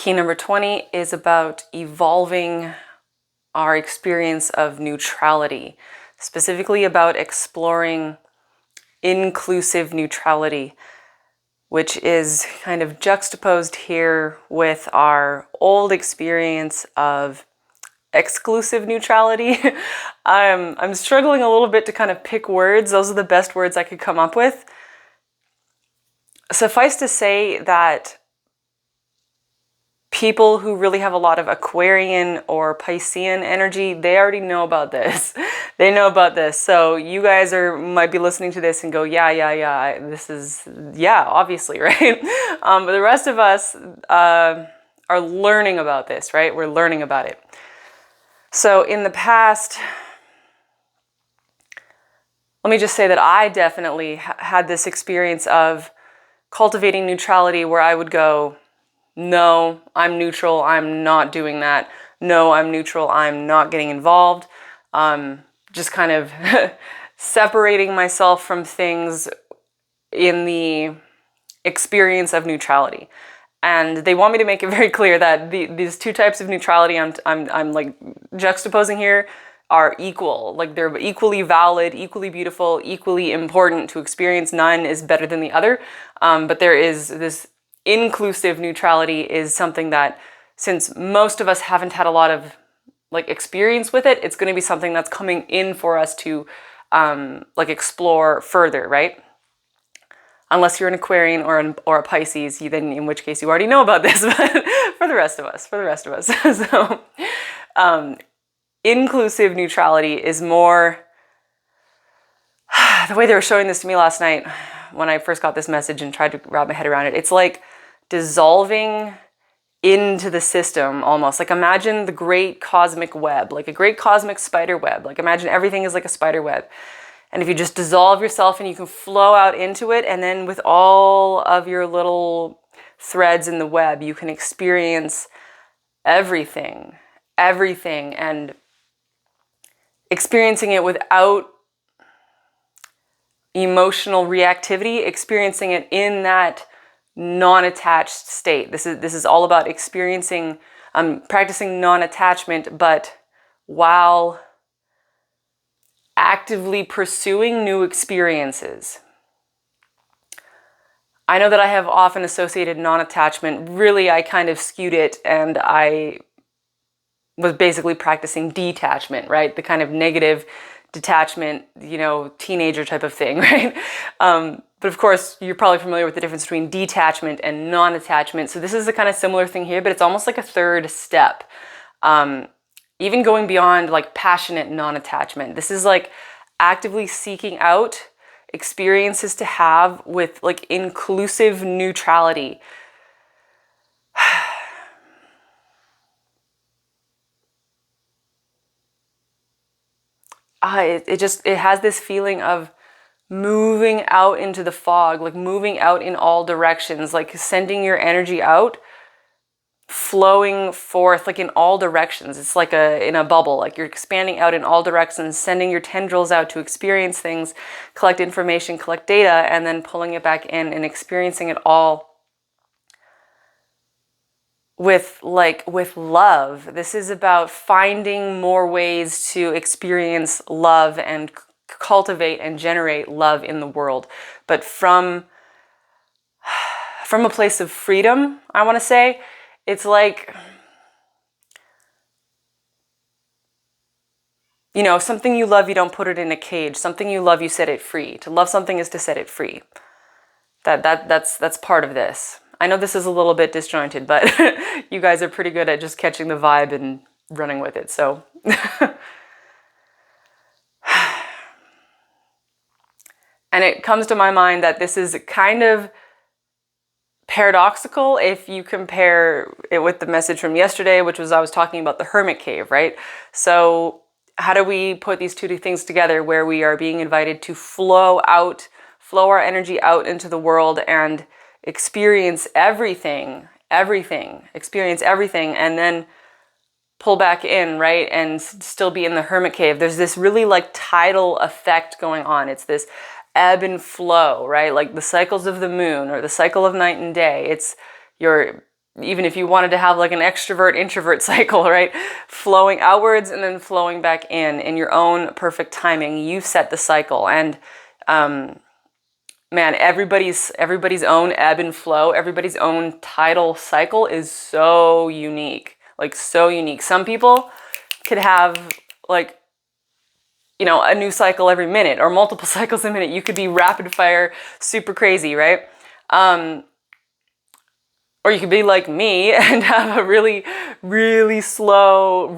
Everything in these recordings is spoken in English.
Key number 20 is about evolving our experience of neutrality, specifically about exploring inclusive neutrality, which is kind of juxtaposed here with our old experience of exclusive neutrality. I'm struggling a little bit to kind of pick words. Those are the best words I could come up with. Suffice to say that people who really have a lot of Aquarian or Piscean energy, they already know about this. They know about this. So you guys might be listening to this and go, yeah, this is, yeah, obviously, right? But the rest of us are learning about this, right? We're learning about it. So in the past, let me just say that I definitely had this experience of cultivating neutrality where I would go, no, I'm neutral, I'm not doing that. No, I'm neutral, I'm not getting involved. Just kind of separating myself from things in the experience of neutrality. And they want me to make it very clear that these two types of neutrality I'm like juxtaposing here are equal. Like they're equally valid, equally beautiful, equally important to experience. None is better than the other. But there is this inclusive neutrality is something that, since most of us haven't had a lot of like experience with it, it's going to be something that's coming in for us to like explore further, right? Unless you're an Aquarian or a Pisces, then in which case you already know about this. But for the rest of us, so inclusive neutrality is more the way they were showing this to me last night when I first got this message and tried to wrap my head around it. It's like dissolving into the system almost. Like imagine the great cosmic web, like a great cosmic spider web. Like imagine everything is like a spider web. And if you just dissolve yourself and you can flow out into it, and then with all of your little threads in the web, you can experience everything, and experiencing it without emotional reactivity, experiencing it in that non-attached state. This is all about experiencing, practicing non-attachment, but while actively pursuing new experiences. I know that I have often associated non-attachment. Really, I kind of skewed it, and I was basically practicing detachment, right? The kind of negative detachment, teenager type of thing, right? But of course, you're probably familiar with the difference between detachment and non-attachment. So this is a kind of similar thing here, but it's almost like a third step. Even going beyond like passionate non-attachment. This is like actively seeking out experiences to have with like inclusive neutrality. It has this feeling of moving out into the fog, like moving out in all directions, like sending your energy out, flowing forth like in all directions. It's like in a bubble, like you're expanding out in all directions, sending your tendrils out to experience things, collect information, collect data, and then pulling it back in and experiencing it all with love. This is about finding more ways to experience love and cultivate and generate love in the world, but from a place of freedom, I want to say. It's like, something you love, you don't put it in a cage. Something you love, you set it free. To love something is to set it free. That's part of this. I know this is a little bit disjointed, but you guys are pretty good at just catching the vibe and running with it. So and it comes to my mind that this is kind of paradoxical if you compare it with the message from yesterday, which was I was talking about the hermit cave, right? So how do we put these two things together where we are being invited to flow our energy out into the world and experience everything, experience everything, and then pull back in, right? And still be in the hermit cave. There's this really like tidal effect going on. It's this ebb and flow, right? Like the cycles of the moon or the cycle of night and day. It's you're even if you wanted to have like an extrovert introvert cycle, right? Flowing outwards and then flowing back in your own perfect timing. You set the cycle. And man, everybody's own ebb and flow, everybody's own tidal cycle is so unique, like so unique. Some people could have like, you know, a new cycle every minute or multiple cycles a minute. You could be rapid fire, super crazy, right? Or you could be like me and have a really, really slow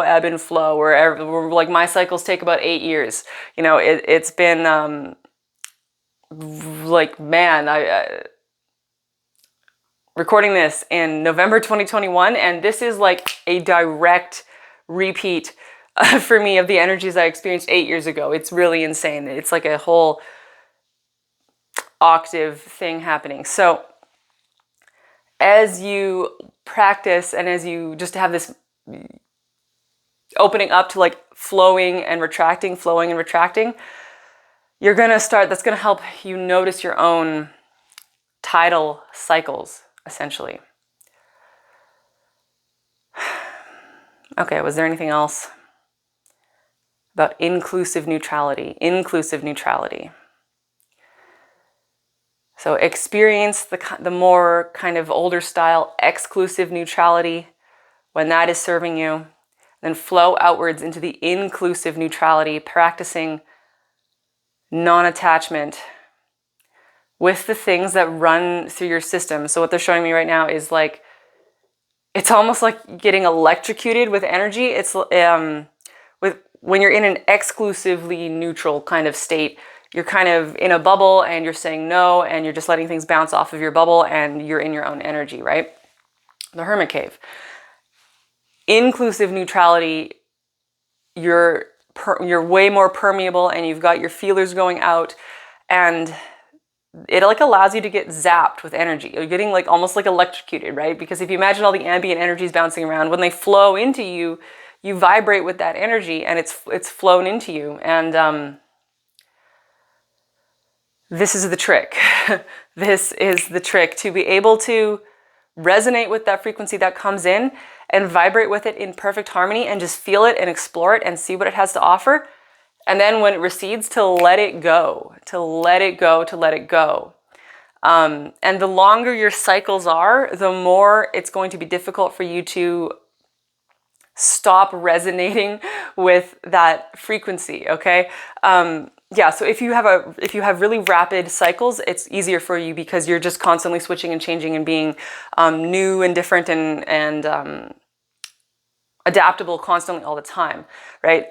ebb and flow where like my cycles take about 8 years. You know, it's been like, man, I recording this in November 2021, and this is like a direct repeat for me of the energies I experienced 8 years ago. It's really insane. It's like a whole octave thing happening. So as you practice and as you just have this opening up to like flowing and retracting, you're going to start, that's going to help you notice your own tidal cycles, essentially. Okay, was there anything else about inclusive neutrality? Inclusive neutrality. So experience the more kind of older style exclusive neutrality when that is serving you. Then flow outwards into the inclusive neutrality, practicing non-attachment with the things that run through your system. So what they're showing me right now is like, it's almost like getting electrocuted with energy. It's when you're in an exclusively neutral kind of state, you're kind of in a bubble and you're saying no, and you're just letting things bounce off of your bubble and you're in your own energy, right? The hermit cave. Inclusive neutrality, you're way more permeable and you've got your feelers going out, and it like allows you to get zapped with energy. You're getting like almost like electrocuted, right? Because if you imagine all the ambient energies bouncing around, when they flow into you, you vibrate with that energy and it's flown into you. And this is the trick. This is the trick, to be able to resonate with that frequency that comes in and vibrate with it in perfect harmony and just feel it and explore it and see what it has to offer. And then when it recedes, to let it go, to let it go, to let it go. And the longer your cycles are, the more it's going to be difficult for you to stop resonating with that frequency, okay? Yeah, so if you have really rapid cycles, it's easier for you because you're just constantly switching and changing and being new and different and adaptable constantly all the time, right?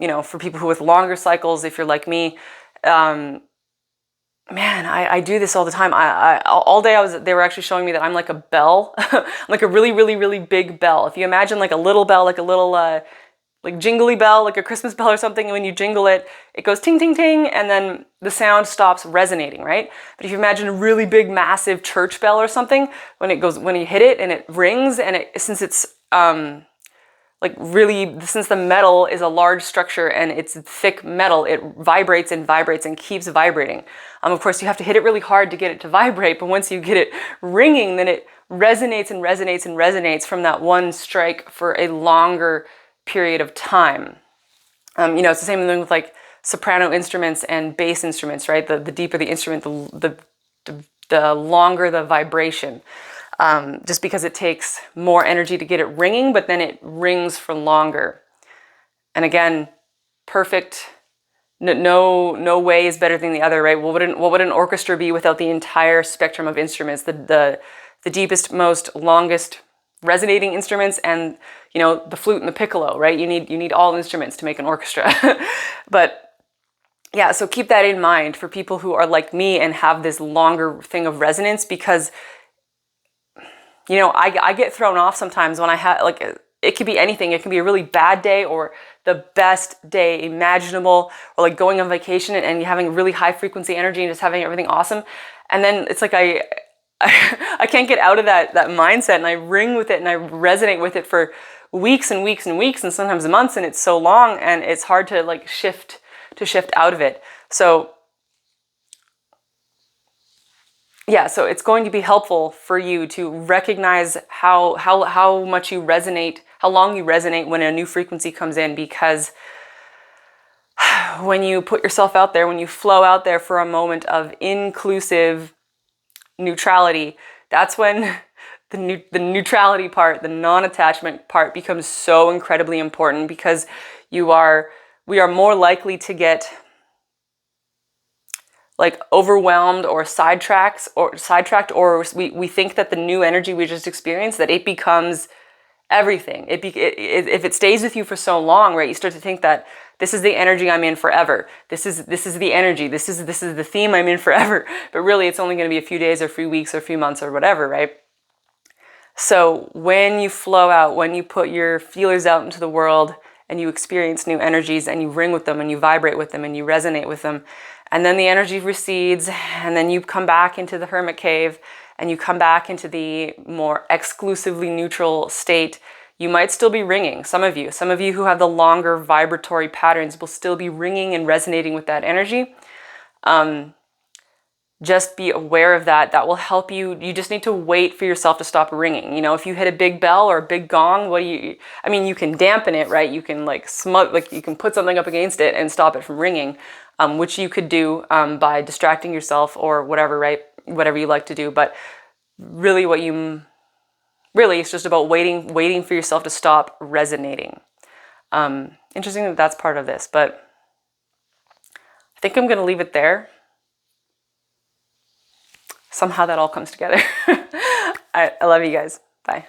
You know, for people who with longer cycles, if you're like me, man, I do this all the time. All day they were actually showing me that I'm like a bell, like a really, really, really big bell. If you imagine like a little bell, like a little like jingly bell, like a Christmas bell or something, and when you jingle it, it goes ting, ting, ting, and then the sound stops resonating, right? But if you imagine a really big, massive church bell or something, when you hit it and it rings, and since it's since the metal is a large structure and it's thick metal, it vibrates and vibrates and keeps vibrating. Of course, you have to hit it really hard to get it to vibrate, but once you get it ringing, then it resonates and resonates and resonates from that one strike for a longer period of time. You know, it's the same thing with like soprano instruments and bass instruments, right? The deeper the instrument, the longer the vibration. Just because it takes more energy to get it ringing, but then it rings for longer. And again, perfect. No way is better than the other, right? What would an orchestra be without the entire spectrum of instruments? The deepest, most longest resonating instruments, and you know, the flute and the piccolo, right? You need all instruments to make an orchestra. But yeah, so keep that in mind for people who are like me and have this longer thing of resonance, because you know, I get thrown off sometimes when I have, like, it could be anything. It can be a really bad day or the best day imaginable, or like going on vacation and you having really high frequency energy and just having everything awesome. And then it's like I can't get out of that mindset, and I ring with it and I resonate with it for weeks and weeks and weeks and sometimes months, and it's so long and it's hard to like shift out of it. So yeah, so it's going to be helpful for you to recognize how much you resonate, how long you resonate when a new frequency comes in, because when you put yourself out there, when you flow out there for a moment of inclusive neutrality, that's when the neutrality part, the non-attachment part becomes so incredibly important, because we are more likely to get like overwhelmed or sidetracked, or we think that the new energy we just experienced, that it becomes everything. If it stays with you for so long, right, you start to think that this is the energy I'm in forever. This is the energy. This is the theme I'm in forever. But really, it's only going to be a few days or a few weeks or a few months or whatever, right? So when you flow out, when you put your feelers out into the world and you experience new energies and you ring with them and you vibrate with them and you resonate with them, and then the energy recedes, and then you come back into the hermit cave and you come back into the more exclusively neutral state, you might still be ringing. Some of you who have the longer vibratory patterns will still be ringing and resonating with that energy. Just be aware of that. That will help you. You just need to wait for yourself to stop ringing. You know, if you hit a big bell or a big gong, I mean, you can dampen it, right? You can like you can put something up against it and stop it from ringing, which you could do by distracting yourself or whatever, right? Whatever you like to do. But really it's just about waiting for yourself to stop resonating. Interesting that that's part of this, but I think I'm going to leave it there. Somehow that all comes together. I love you guys. Bye.